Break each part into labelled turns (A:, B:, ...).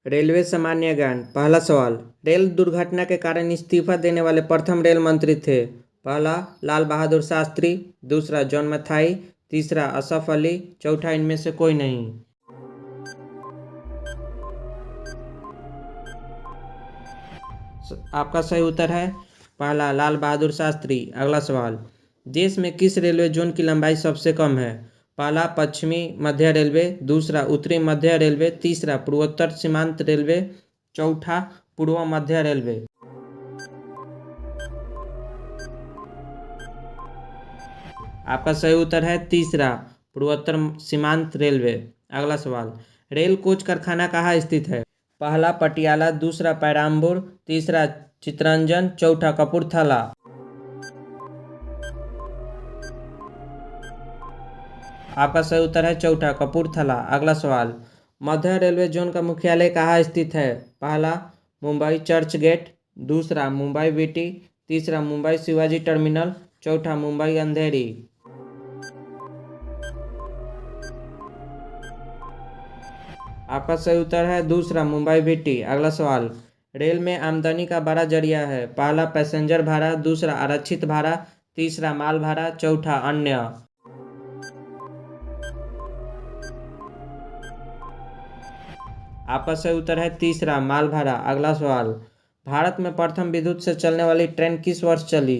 A: Railway सामान्य ज्ञान। पहला सवाल, रेल दुर्घटना के कारण इस्तीफा देने वाले प्रथम रेल मंत्री थे? पहला लाल बहादुर शास्त्री, दूसरा जॉन मथाई, तीसरा असफ अली, चौथा इनमें से कोई नहीं। आपका सही उत्तर है पहला लाल बहादुर शास्त्री। अगला सवाल, देश में किस रेलवे जोन की लंबाई सबसे कम है? पहला पश्चिमी मध्य रेलवे, दूसरा उत्तरी मध्य रेलवे, तीसरा पूर्वोत्तर सीमांत रेलवे, चौथा पूर्व मध्य रेलवे। आपका सही उत्तर है तीसरा पूर्वोत्तर सीमांत रेलवे। अगला सवाल, रेल कोच कारखाना कहाँ स्थित है? पहला पटियाला, दूसरा पैराम्बूर, तीसरा चितरंजन, चौथा कपूरथला। आपका सही उत्तर है चौथा कपूरथला। अगला सवाल, मध्य रेलवे जोन का मुख्यालय कहाँ स्थित है? पहला मुंबई चर्च गेट, दूसरा मुंबई वीटी, तीसरा मुंबई शिवाजी टर्मिनल, चौथा मुंबई अंधेरी। आपका सही उत्तर है दूसरा मुंबई वीटी। अगला सवाल, रेल में आमदनी का बड़ा जरिया है? पहला पैसेंजर भाड़ा, दूसरा आरक्षित भाड़ा, तीसरा माल भाड़ा, चौथा अन्य। आपका सही उत्तर है तीसरा माल भाड़ा। अगला सवाल, भारत में प्रथम विद्युत से चलने वाली ट्रेन किस वर्ष चली?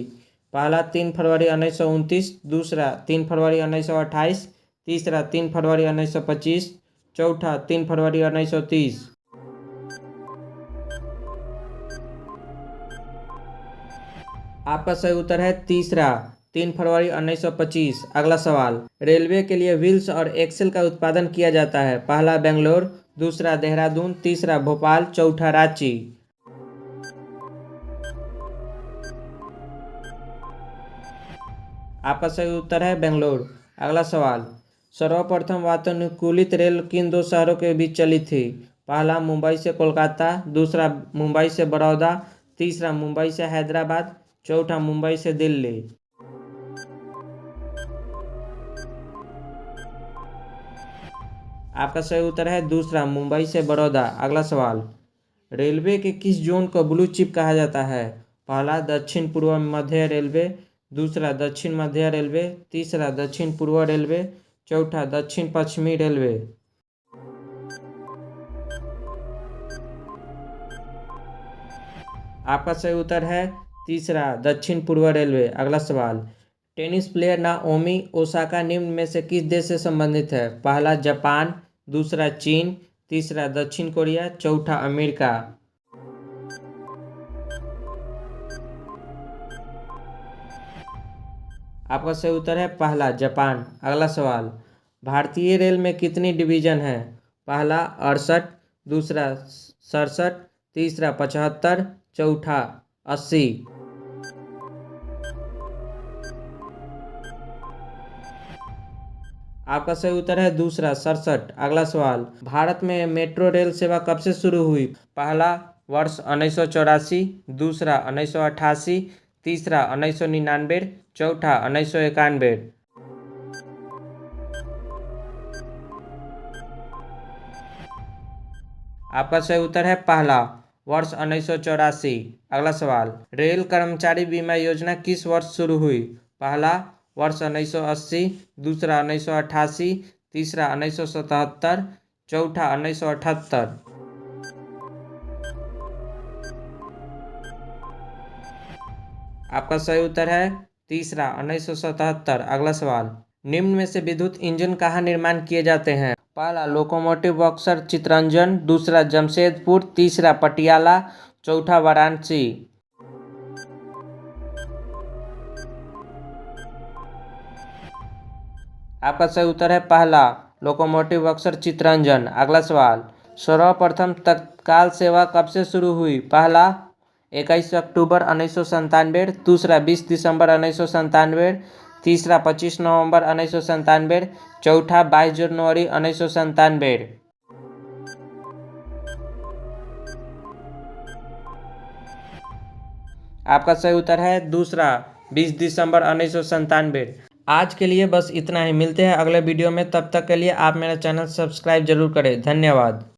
A: पहला 3 फरवरी 1929, दूसरा 3 फरवरी 1928, तीसरा 3 फरवरी 1925, चौथा 3 फरवरी 1930। आपका सही उत्तर है तीसरा 3 फरवरी 1925। अगला सवाल, रेलवे के लिए व्हील्स और एक्सेल का उत्पादन किया जाता है? पहला बेंगलोर, दूसरा देहरादून, तीसरा भोपाल, चौथा रांची। आपका सही उत्तर है बेंगलोर। अगला सवाल, सर्वप्रथम वातानुकूलित रेल किन दो शहरों के बीच चली थी? पहला मुंबई से कोलकाता, दूसरा मुंबई से बड़ौदा, तीसरा मुंबई से हैदराबाद, चौथा मुंबई से दिल्ली। आपका सही उत्तर है दूसरा मुंबई से बड़ौदा। अगला सवाल, रेलवे के किस जोन को ब्लू चिप कहा जाता है? पहला दक्षिण पूर्व मध्य रेलवे, दूसरा दक्षिण मध्य रेलवे, तीसरा दक्षिण पूर्व रेलवे, चौथा दक्षिण पश्चिमी रेलवे। आपका सही उत्तर है तीसरा दक्षिण पूर्व रेलवे। अगला सवाल, टेनिस प्लेयर नाओमी ओसाका निम्न में से किस देश से संबंधित है? पहला जापान, दूसरा चीन, तीसरा दक्षिण कोरिया, चौथा अमेरिका। आपका सही उत्तर है पहला जापान। अगला सवाल, भारतीय रेल में कितनी डिवीजन है? पहला 68, दूसरा 67, तीसरा 75, चौथा 80। आपका सही उत्तर है दूसरा 67। अगला सवाल, भारत में मेट्रो रेल सेवा कब से शुरू हुई? पहला वर्ष 1984, दूसरा 1988, तीसरा 1999, चौथा 1991। आपका सही उत्तर है पहला वर्ष 1984। अगला सवाल, रेल कर्मचारी बीमा योजना किस वर्ष शुरू हुई? पहला वर्ष 1980, दूसरा 1988, तीसरा 1977, चौथा 1978। आपका सही उत्तर है तीसरा 1977। अगला सवाल, निम्न में से विद्युत इंजन कहाँ निर्माण किए जाते हैं? पहला लोकोमोटिव बक्सर चितरंजन, दूसरा जमशेदपुर, तीसरा पटियाला, चौथा वाराणसी। आपका सही उत्तर है पहला लोकोमोटिव बक्सर चितरंजन। अगला सवाल, सर्वप्रथम तत्काल सेवा कब से शुरू हुई? पहला 21 अक्टूबर 1997, दूसरा 20 दिसंबर 1997, तीसरा 25 नवंबर 1997, चौथा 22 जनवरी 1997। आपका सही उत्तर है दूसरा 20 दिसंबर 1997। आज के लिए बस इतना ही, मिलते हैं अगले वीडियो में। तब तक के लिए आप मेरा चैनल सब्सक्राइब जरूर करें। धन्यवाद।